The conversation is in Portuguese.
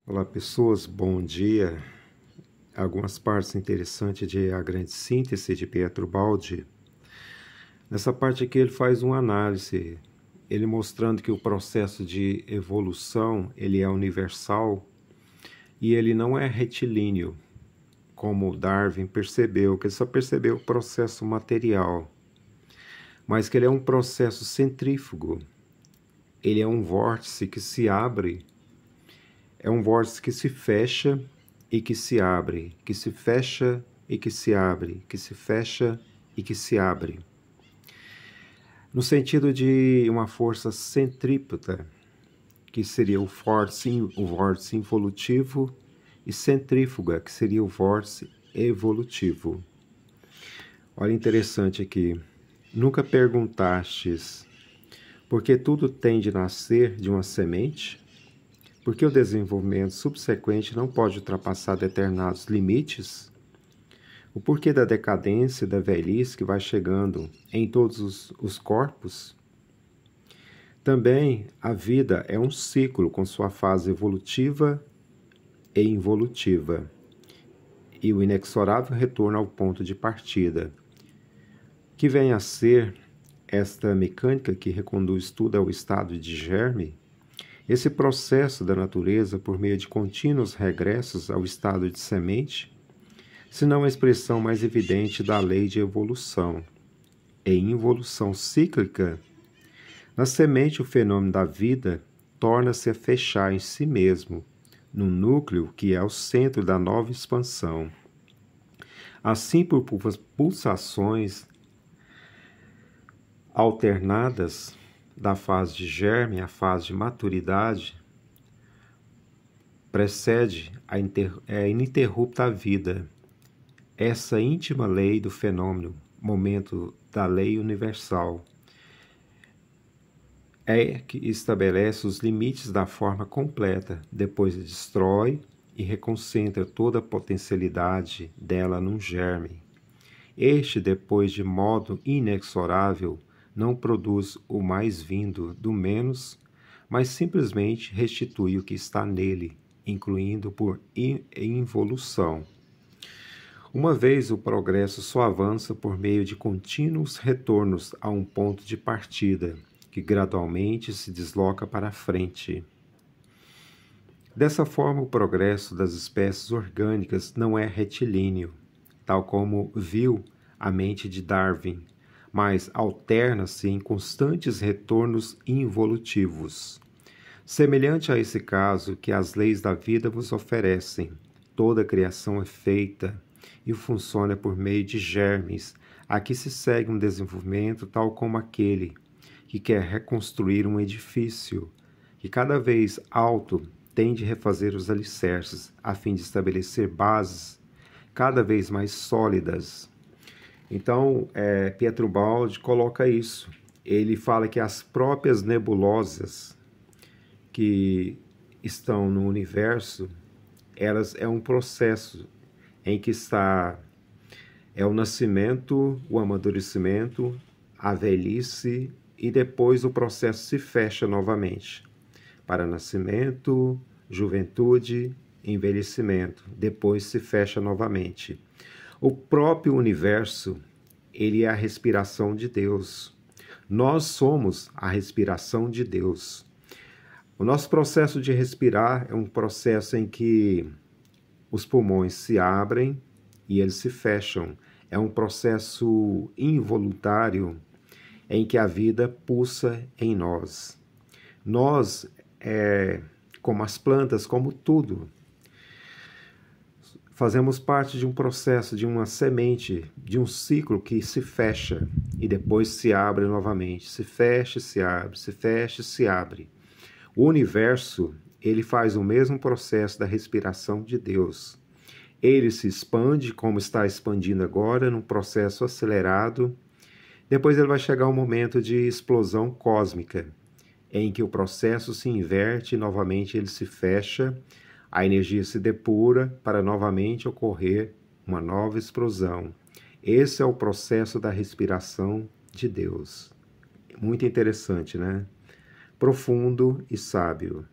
Olá pessoas, bom dia. Algumas partes interessantes de A Grande Síntese de Pietro Baldi. Nessa parte aqui ele faz uma análise, ele mostrando que o processo de evolução ele é universal e ele não é retilíneo, como Darwin percebeu, que ele só percebeu o processo material, mas que ele é um processo centrífugo. Ele é um vórtice que se abre. É um vórtice que se fecha e que se abre, que se fecha e que se abre, que se fecha e que se abre. No sentido de uma força centrípeta, que seria o vórtice involutivo, e centrífuga, que seria o vórtice evolutivo. Olha, interessante aqui. Nunca perguntastes por que tudo tem de nascer de uma semente? Porque o desenvolvimento subsequente não pode ultrapassar determinados limites? O porquê da decadência e da velhice que vai chegando em todos os corpos? Também a vida é um ciclo com sua fase evolutiva e involutiva, e o inexorável retorno ao ponto de partida, que vem a ser esta mecânica que reconduz tudo ao estado de germe. Esse processo da natureza, por meio de contínuos regressos ao estado de semente, se não a expressão mais evidente da lei de evolução e involução cíclica, na semente o fenômeno da vida torna-se a fechar em si mesmo, no núcleo que é o centro da nova expansão. Assim, por pulsações alternadas, da fase de germe à fase de maturidade, precede a ininterrupta vida, essa íntima lei do fenômeno, momento da lei universal, é que estabelece os limites da forma completa, depois destrói e reconcentra toda a potencialidade dela num germe. Este, depois, de modo inexorável, não produz o mais vindo do menos, mas simplesmente restitui o que está nele, incluindo por involução. Uma vez o progresso só avança por meio de contínuos retornos a um ponto de partida, que gradualmente se desloca para a frente. Dessa forma, o progresso das espécies orgânicas não é retilíneo, tal como viu a mente de Darwin, mas alterna-se em constantes retornos involutivos. Semelhante a esse caso que as leis da vida vos oferecem, toda a criação é feita e funciona por meio de germes. Aqui se segue um desenvolvimento tal como aquele que quer reconstruir um edifício, que cada vez alto tem de refazer os alicerces, a fim de estabelecer bases cada vez mais sólidas. Então, Pietro Baldi coloca isso. Ele fala que as próprias nebulosas que estão no universo, elas é um processo em que está o nascimento, o amadurecimento, a velhice e depois o processo se fecha novamente para nascimento, juventude, envelhecimento. Depois se fecha novamente. O próprio universo, ele é a respiração de Deus. Nós somos a respiração de Deus. O nosso processo de respirar é um processo em que os pulmões se abrem e eles se fecham. É um processo involuntário em que a vida pulsa em nós. Nós, como as plantas, como tudo, fazemos parte de um processo, de uma semente, de um ciclo que se fecha e depois se abre novamente. Se fecha, se abre, se fecha, se abre. O universo, ele faz o mesmo processo da respiração de Deus. Ele se expande, como está expandindo agora, num processo acelerado. Depois ele vai chegar um momento de explosão cósmica, em que o processo se inverte e novamente ele se fecha, a energia se depura para novamente ocorrer uma nova explosão. Esse é o processo da respiração de Deus. Muito interessante, né? Profundo e sábio.